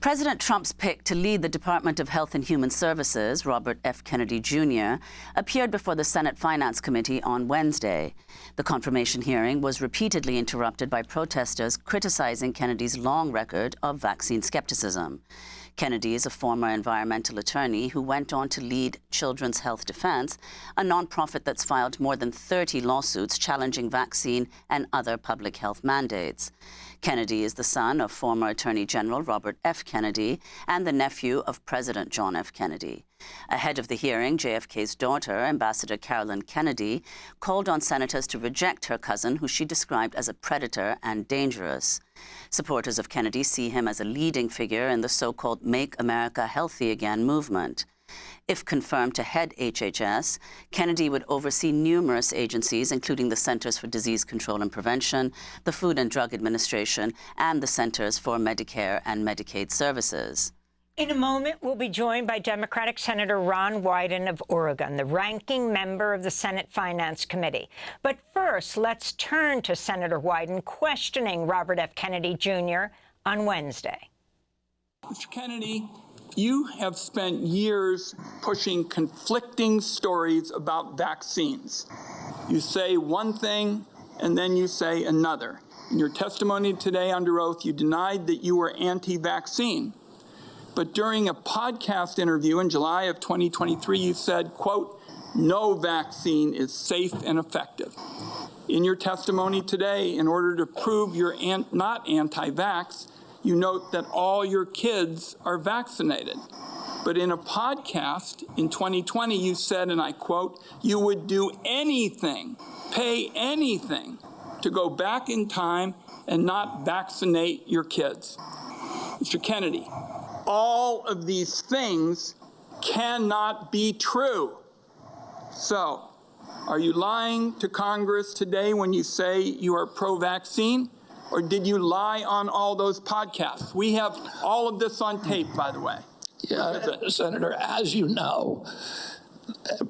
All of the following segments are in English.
President Trump's pick to lead the Department of Health and Human Services, Robert F. Kennedy Jr., appeared before the Senate Finance Committee on Wednesday. The confirmation hearing was repeatedly interrupted by protesters criticizing Kennedy's long record of vaccine skepticism. Kennedy is a former environmental attorney who went on to lead Children's Health Defense, a nonprofit that's filed more than 30 lawsuits challenging vaccine and other public health mandates. Kennedy is the son of former Attorney General Robert F. Kennedy and the nephew of President John F. Kennedy. Ahead of the hearing, JFK's daughter, Ambassador Carolyn Kennedy, called on senators to reject her cousin, who she described as a predator and dangerous. Supporters of Kennedy see him as a leading figure in the so-called Make America Healthy Again movement. If confirmed to head HHS, Kennedy would oversee numerous agencies, including the Centers for Disease Control and Prevention, the Food and Drug Administration, and the Centers for Medicare and Medicaid Services. In a moment, we'll be joined by Democratic Senator Ron Wyden of Oregon, the ranking member of the Senate Finance Committee. But first, let's turn to Senator Wyden questioning Robert F. Kennedy Jr. on Wednesday. Mr. Kennedy, you have spent years pushing conflicting stories about vaccines. You say one thing, and then you say another. In your testimony today under oath, you denied that you were anti-vaccine. But during a podcast interview in July of 2023, you said, quote, "No vaccine is safe and effective." In your testimony today, in order to prove you're not anti-vax, you note that all your kids are vaccinated. But in a podcast in 2020, you said, and I quote, "You would do anything, pay anything to go back in time and not vaccinate your kids." Mr. Kennedy, all of these things cannot be true. So, are you lying to Congress today when you say you are pro-vaccine? Or did you lie on all those podcasts? We have all of this on tape, by the way. Yeah, Senator, as you know,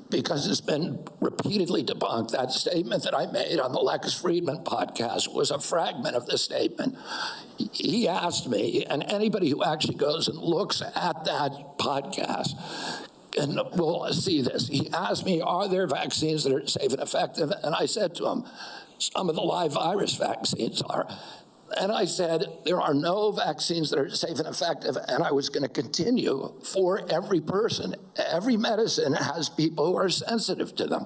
because it's been repeatedly debunked, that statement that I made on the Lex Friedman podcast was a fragment of the statement. He asked me, and anybody who actually goes and looks at that podcast and will see this, he asked me, are there vaccines that are safe and effective? And I said to him, some of the live virus vaccines are. And I said, there are no vaccines that are safe and effective, and I was going to continue for every person. Every medicine has people who are sensitive to them,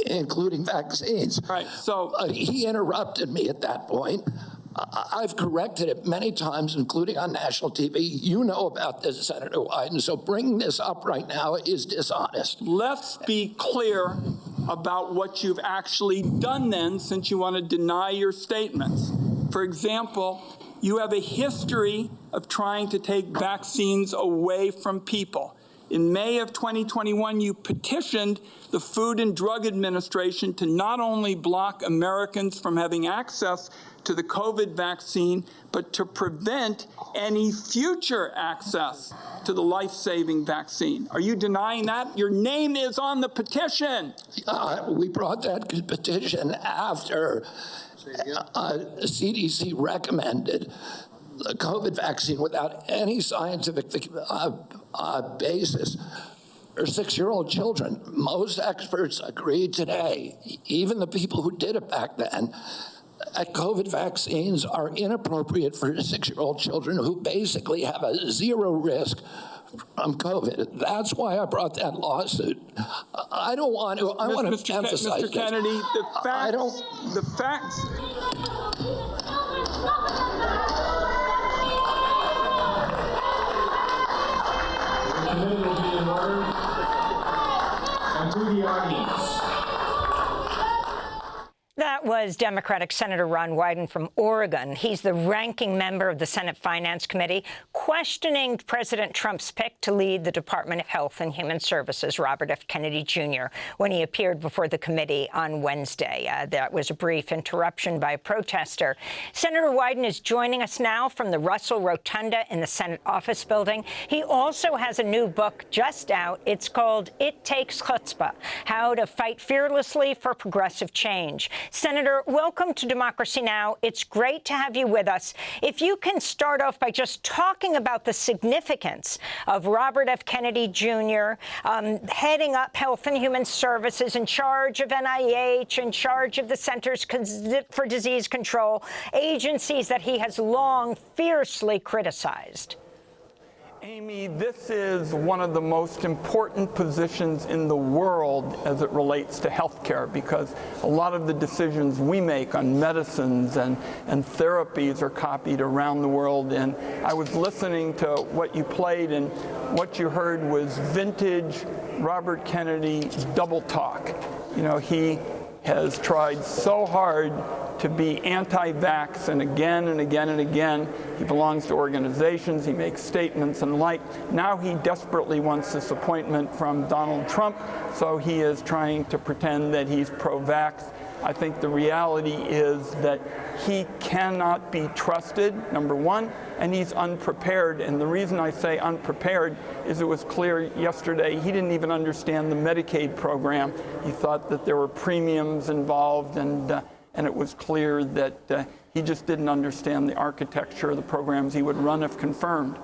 including vaccines. Right, so he interrupted me at that point. I've corrected it many times, including on national TV. You know about this, Senator Wyden, so bringing this up right now is dishonest. let's be clear about what you've actually done then, since you want to deny your statements. For example, you have a history of trying to take vaccines away from people. In May of 2021, you petitioned the Food and Drug Administration to not only block Americans from having access to the COVID vaccine, but to prevent any future access to the life-saving vaccine. Are you denying that? Your name is on the petition. We brought that petition after CDC recommended the COVID vaccine without any scientific basis for 6-year-old children. Most experts agree today, even the people who did it back then, that COVID vaccines are inappropriate for 6-year-old children who basically have a zero risk from COVID. That's why I brought that lawsuit. I don't want to, I want to emphasize Mr. Kennedy, the facts, the facts. Committee will be in order. And to the audience. That was Democratic Senator Ron Wyden from Oregon. He's the ranking member of the Senate Finance Committee, questioning President Trump's pick to lead the Department of Health and Human Services, Robert F. Kennedy Jr., when he appeared before the committee on Wednesday. That was a brief interruption by a protester. Senator Wyden is joining us now from the Russell Rotunda in the Senate Office Building. He also has a new book just out. It's called It Takes Chutzpah: How to Fight Fearlessly for Progressive Change. Senator Senator, welcome to Democracy Now! It's great to have you with us. If you can start off by just talking about the significance of Robert F. Kennedy Jr. Heading up Health and Human Services, in charge of NIH, in charge of the Centers for Disease Control, agencies that he has long fiercely criticized. Amy, this is one of the most important positions in the world as it relates to healthcare, because a lot of the decisions we make on medicines and therapies are copied around the world. And I was listening to what you played, and what you heard was vintage Robert Kennedy double talk. You know, he has tried so hard to be anti-vax, and again and again and again, he belongs to organizations, he makes statements and like. Now he desperately wants this appointment from Donald Trump, so he is trying to pretend that he's pro-vax. I think the reality is that he cannot be trusted, number one, and he's unprepared. And the reason I say unprepared is it was clear yesterday he didn't even understand the Medicaid program. He thought that there were premiums involved, and it was clear that he just didn't understand the architecture of the programs he would run if confirmed.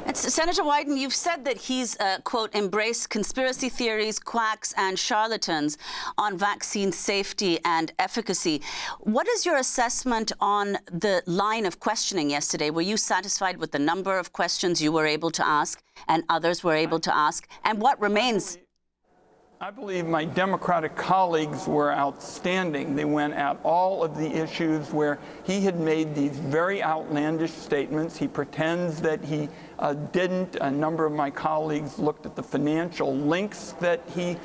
And Senator Wyden, you've said that he's, quote, embraced conspiracy theories, quacks, and charlatans on vaccine safety and efficacy. What is your assessment on the line of questioning yesterday? Were you satisfied with the number of questions you were able to ask and others were able to ask? And what remains? I believe my Democratic colleagues were outstanding. They went at all of the issues where he had made these very outlandish statements. He pretends that he didn't. A number of my colleagues looked at the financial links that he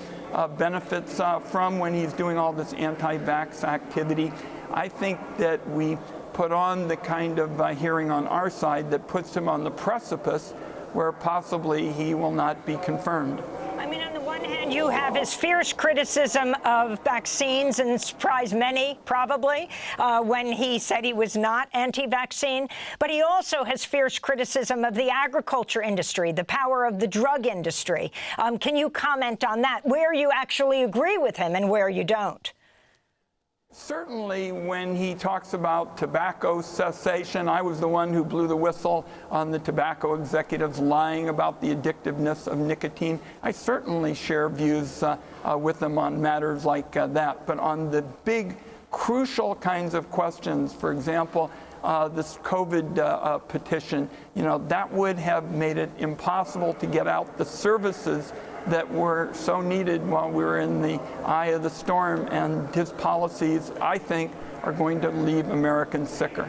benefits from when he's doing all this anti-vax activity. I think that we put on the kind of hearing on our side that puts him on the precipice where possibly he will not be confirmed. I mean, on the one hand, you have his fierce criticism of vaccines, and surprised many, probably, when he said he was not anti-vaccine. But he also has fierce criticism of the agriculture industry, the power of the drug industry. Can you comment on that, where you actually agree with him and where you don't? Certainly, when he talks about tobacco cessation, I was the one who blew the whistle on the tobacco executives lying about the addictiveness of nicotine. I certainly share views with them on matters like that. But on the big, crucial kinds of questions, for example, this COVID petition, you know, that would have made it impossible to get out the services that were so needed while we were in the eye of the storm, and his policies, I think, are going to leave Americans sicker.